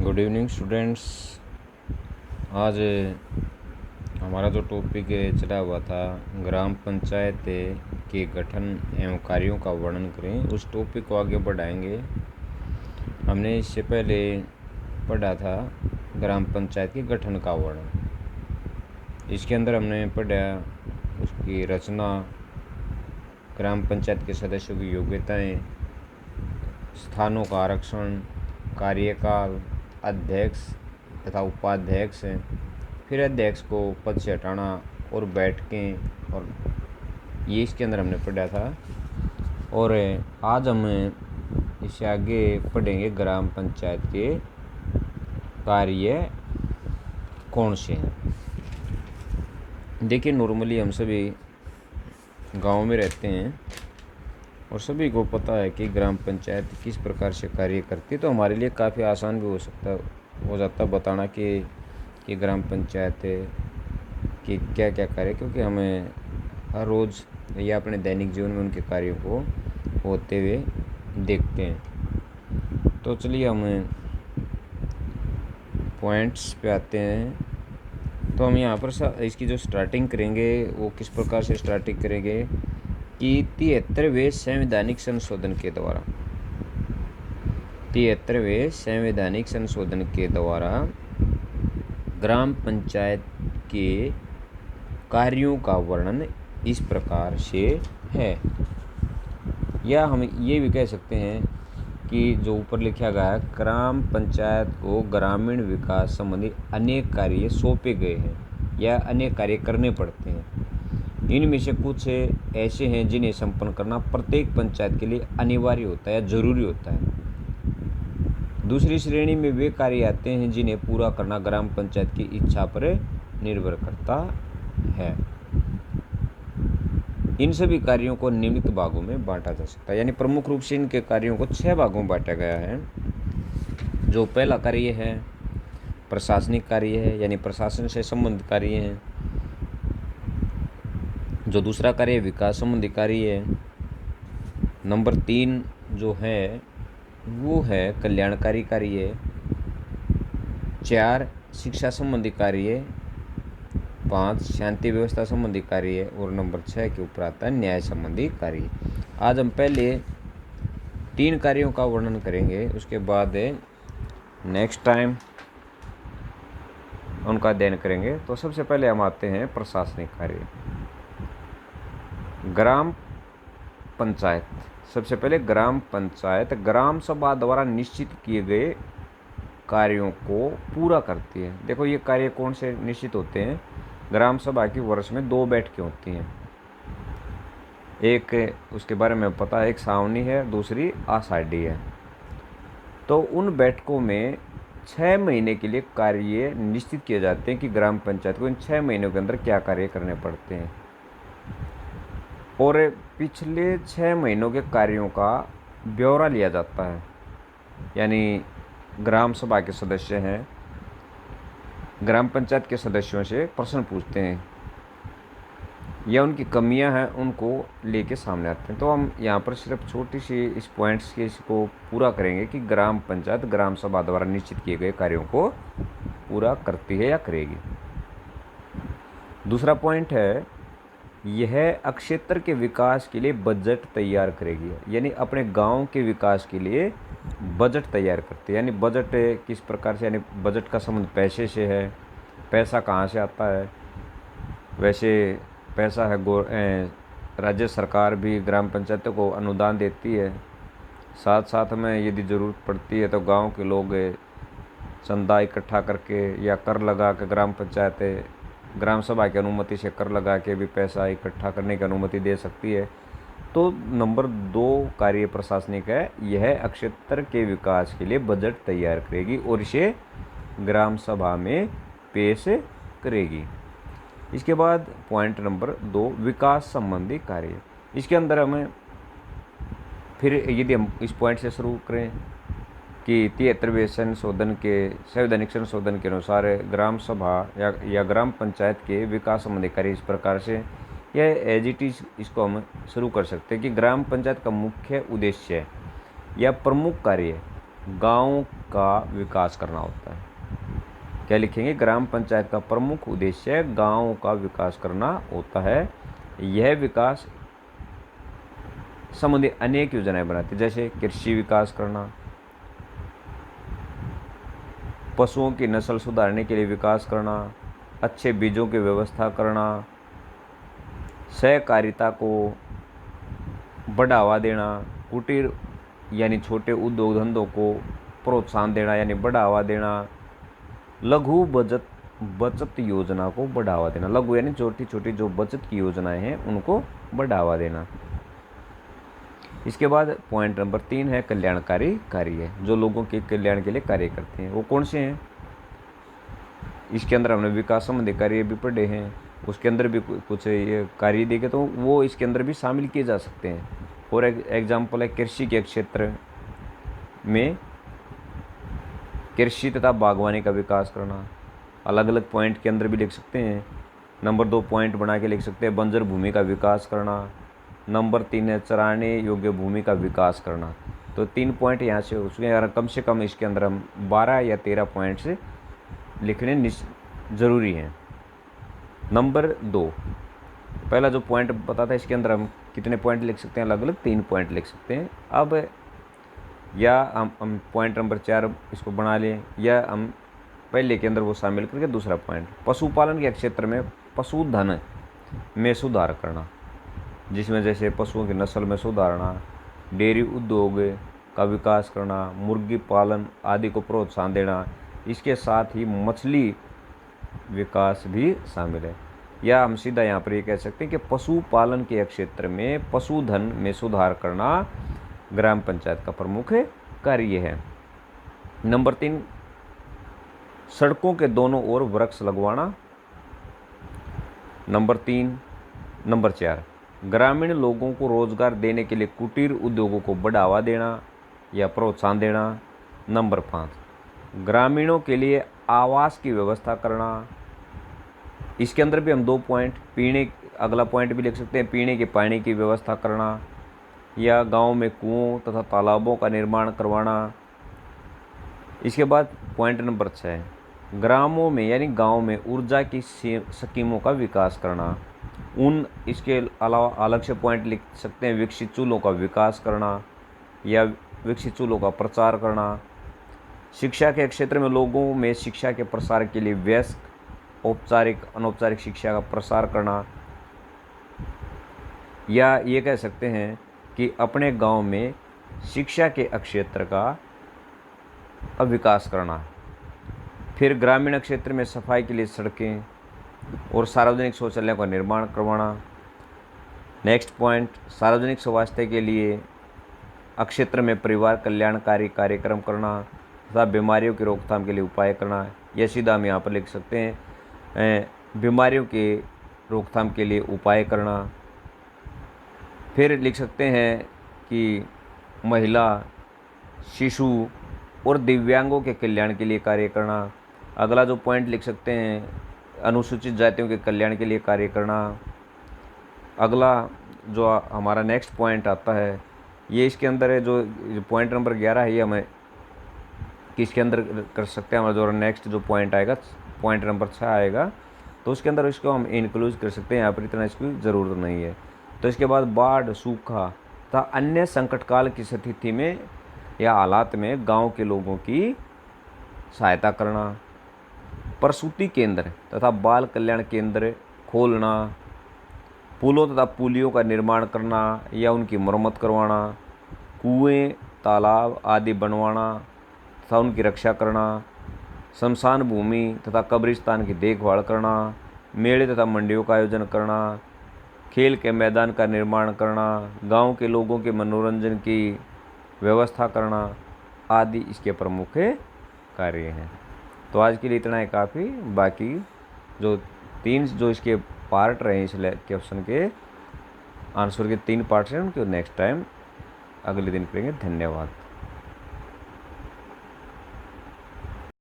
Good evening students. आज हमारा जो टॉपिक चला हुआ था ग्राम पंचायत के गठन एवं कार्यों का वर्णन करें, उस टॉपिक को आगे बढ़ाएंगे। हमने इससे पहले पढ़ा था ग्राम पंचायत के गठन का वर्णन। इसके अंदर हमने पढ़ा उसकी रचना, ग्राम पंचायत के सदस्यों की योग्यताएं, स्थानों का आरक्षण, कार्यकाल, अध्यक्ष तथा उपाध्यक्ष, फिर अध्यक्ष को पद से हटाना और बैठकें, और ये इसके अंदर हमने पढ़ा था। और आज हम इससे आगे पढ़ेंगे ग्राम पंचायत के कार्य कौन से हैं। देखिए, नॉर्मली हम सभी गांव में रहते हैं और सभी को पता है कि ग्राम पंचायत किस प्रकार से कार्य करती है। तो हमारे लिए काफ़ी आसान भी हो जाता बताना कि ग्राम पंचायत के क्या क्या कार्य, क्योंकि हमें हर रोज़ या अपने दैनिक जीवन में उनके कार्यों को होते हुए देखते हैं। तो चलिए हम पॉइंट्स पे आते हैं। तो हम यहाँ पर इसकी जो स्टार्टिंग करेंगे वो किस प्रकार से स्टार्टिंग करेंगे कि 73वें संवैधानिक संशोधन के द्वारा 73वें संवैधानिक संशोधन के द्वारा ग्राम पंचायत के कार्यों का वर्णन इस प्रकार से है। या हम ये भी कह सकते हैं कि जो ऊपर लिखा गया है, ग्राम पंचायत को ग्रामीण विकास संबंधी अनेक कार्य सौंपे गए हैं या अनेक कार्य करने पड़ते हैं। इनमें से कुछ ऐसे हैं जिन्हें संपन्न करना प्रत्येक पंचायत के लिए अनिवार्य होता है या जरूरी होता है। दूसरी श्रेणी में वे कार्य आते हैं जिन्हें पूरा करना ग्राम पंचायत की इच्छा पर निर्भर करता है। इन सभी कार्यों को निम्नलिखित भागों में बांटा जा सकता है, यानी प्रमुख रूप से इनके कार्यों को 6 भागों में बांटा गया है। जो पहला कार्य है प्रशासनिक कार्य है, यानी प्रशासन से संबंधित कार्य है। जो दूसरा कार्य विकास संबंधी कार्य है। नंबर 3 जो है वो है कल्याणकारी कार्य। 4 शिक्षा संबंधी कार्य। 5 शांति व्यवस्था संबंधी कार्य। और नंबर 6 के ऊपर आता है न्याय संबंधी कार्य। आज हम पहले 3 कार्यों का वर्णन करेंगे, उसके बाद नेक्स्ट टाइम उनका अध्ययन करेंगे। तो सबसे पहले हम आते हैं प्रशासनिक कार्य। ग्राम पंचायत, सबसे पहले ग्राम पंचायत ग्राम सभा द्वारा निश्चित किए गए कार्यों को पूरा करती है। देखो, ये कार्य कौन से निश्चित होते हैं। ग्राम सभा की वर्ष में 2 बैठकें होती हैं। एक उसके बारे में पता है, एक सावनी है, दूसरी आषाढ़ी है। तो उन बैठकों में 6 महीने के लिए कार्य निश्चित किए जाते हैं कि ग्राम पंचायत को इन 6 महीनों के अंदर क्या कार्य करने पड़ते हैं। और पिछले 6 महीनों के कार्यों का ब्यौरा लिया जाता है, यानी ग्राम सभा के सदस्य हैं, ग्राम पंचायत के सदस्यों से प्रश्न पूछते हैं या उनकी कमियां हैं उनको लेके सामने आते हैं। तो हम यहाँ पर सिर्फ छोटी सी इस पॉइंट्स के इसको पूरा करेंगे कि ग्राम पंचायत ग्राम सभा द्वारा निश्चित किए गए कार्यों को पूरा करती है या करेगी। दूसरा पॉइंट है, यह अक्षेत्र के विकास के लिए बजट तैयार करेगी, यानी अपने गांव के विकास के लिए बजट तैयार करती है। यानी बजट किस प्रकार से, यानी बजट का संबंध पैसे से है। पैसा कहाँ से आता है? वैसे पैसा है राज्य सरकार भी ग्राम पंचायतों को अनुदान देती है। साथ साथ में यदि ज़रूरत पड़ती है तो गांव के लोग चंदा इकट्ठा करके या कर लगा के ग्राम पंचायत ग्राम सभा की अनुमति से कर लगा के भी पैसा इकट्ठा करने की अनुमति दे सकती है। तो नंबर 2 कार्य प्रशासनिक है, यह अक्षेत्र के विकास के लिए बजट तैयार करेगी और इसे ग्राम सभा में पेश करेगी। इसके बाद पॉइंट नंबर 2 विकास संबंधी कार्य। इसके अंदर हमें फिर यदि हम इस पॉइंट से शुरू करें कि 73वें संवैधानिक संशोधन के अनुसार ग्राम सभा या ग्राम पंचायत के विकास संबंधी कार्य इस प्रकार से, यह एज इट इज इसको हम शुरू कर सकते हैं कि ग्राम पंचायत का मुख्य उद्देश्य या प्रमुख कार्य गांव का विकास करना होता है। क्या लिखेंगे? ग्राम पंचायत का प्रमुख उद्देश्य गाँव का विकास करना होता है। यह विकास संबंधी अनेक योजनाएं बनाती है, जैसे कृषि विकास करना, पशुओं की नस्ल सुधारने के लिए विकास करना, अच्छे बीजों की व्यवस्था करना, सहकारिता को बढ़ावा देना, कुटीर यानी छोटे उद्योग धंधों को प्रोत्साहन देना यानी बढ़ावा देना, लघु बचत योजना को बढ़ावा देना। लघु यानी छोटी छोटी जो बचत की योजनाएं हैं उनको बढ़ावा देना। इसके बाद पॉइंट नंबर 3 है कल्याणकारी कार्य, जो लोगों के कल्याण के लिए कार्य करते हैं। वो कौन से हैं? इसके अंदर हमने विकास संबंधी कार्य भी पढ़े हैं, उसके अंदर भी कुछ ये कार्य देखे तो वो इसके अंदर भी शामिल किए जा सकते हैं। फॉर एग्जाम्पल है कृषि के क्षेत्र में कृषि तथा बागवानी का विकास करना। अलग अलग पॉइंट के अंदर भी लिख सकते हैं। नंबर 2 पॉइंट बना के लिख सकते हैं बंजर भूमि का विकास करना। नंबर 3 है चराने योग्य भूमि का विकास करना। तो 3 पॉइंट यहाँ से हो चुके हैं, कम से कम इसके अंदर हम 12 या 13 पॉइंट से लिखने ज़रूरी हैं। नंबर 2 पहला जो पॉइंट पता था, इसके अंदर हम कितने पॉइंट लिख सकते हैं? अलग अलग 3 पॉइंट लिख सकते हैं। अब या हम पॉइंट नंबर 4 इसको बना लें, या हम पहले के अंदर वो शामिल करके दूसरा पॉइंट पशुपालन के क्षेत्र में पशुधन में सुधार करना, जिसमें जैसे पशुओं की नस्ल में सुधारना, डेयरी उद्योग का विकास करना, मुर्गी पालन आदि को प्रोत्साहन देना। इसके साथ ही मछली विकास भी शामिल है। या हम सीधा यहाँ पर ये कह सकते हैं कि पशुपालन के क्षेत्र में पशुधन में सुधार करना ग्राम पंचायत का प्रमुख कार्य है। नंबर 3 सड़कों के दोनों ओर वृक्ष लगवाना। नंबर 4 ग्रामीण लोगों को रोजगार देने के लिए कुटीर उद्योगों को बढ़ावा देना या प्रोत्साहन देना। नंबर 5 ग्रामीणों के लिए आवास की व्यवस्था करना। इसके अंदर भी हम 2 पॉइंट अगला पॉइंट भी लिख सकते हैं, पीने के पानी की व्यवस्था करना या गांव में कुओं तथा तालाबों का निर्माण करवाना। इसके बाद पॉइंट नंबर 6 ग्रामों में यानी गांव में ऊर्जा की स्कीमों का विकास करना। इसके अलावा अलग से पॉइंट लिख सकते हैं, विकसित चूल्हों का विकास करना या विकसित चूल्हों का प्रचार करना। शिक्षा के क्षेत्र में लोगों में शिक्षा के प्रसार के लिए वयस्क औपचारिक अनौपचारिक शिक्षा का प्रसार करना, या ये कह सकते हैं कि अपने गांव में शिक्षा के क्षेत्र का विकास करना। फिर ग्रामीण क्षेत्र में सफाई के लिए सड़कें और सार्वजनिक शौचालयों का निर्माण करवाना। नेक्स्ट पॉइंट सार्वजनिक स्वास्थ्य के लिए क्षेत्र में परिवार कल्याणकारी कार्यक्रम करना तथा बीमारियों की रोकथाम के लिए उपाय करना। यह सीधा हम यहाँ पर लिख सकते हैं बीमारियों के रोकथाम के लिए उपाय करना। फिर लिख सकते हैं कि महिला, शिशु और दिव्यांगों के कल्याण के लिए कार्य करना। अगला जो पॉइंट लिख सकते हैं अनुसूचित जातियों के कल्याण के लिए कार्य करना। अगला जो हमारा नेक्स्ट पॉइंट आता है ये इसके अंदर है, जो पॉइंट नंबर 11 है, ये हमें किसके अंदर कर सकते हैं? हमारा जो नेक्स्ट जो पॉइंट आएगा पॉइंट नंबर 6 आएगा, तो उसके अंदर इसको हम इंक्लूड कर सकते हैं। यहाँ पर इतना इसकी ज़रूरत नहीं है। तो इसके बाद बाढ़, सूखा तथा अन्य संकटकाल की स्थिति में या हालात में गांव के लोगों की सहायता करना। प्रसूति केंद्र तथा बाल कल्याण केंद्र खोलना, पुलों तथा पुलियों का निर्माण करना या उनकी मरम्मत करवाना, कुएं, तालाब आदि बनवाना तथा उनकी रक्षा करना, शमशान भूमि तथा कब्रिस्तान की देखभाल करना, मेले तथा मंडियों का आयोजन करना, खेल के मैदान का निर्माण करना, गांव के लोगों के मनोरंजन की व्यवस्था करना आदि इसके प्रमुख कार्य हैं। तो आज के लिए इतना ही काफ़ी। बाकी जो 3 जो इसके पार्ट रहे इस क्वेश्चन के आंसर के 3 पार्ट्स हैं उनके नेक्स्ट टाइम अगले दिन करेंगे। धन्यवाद।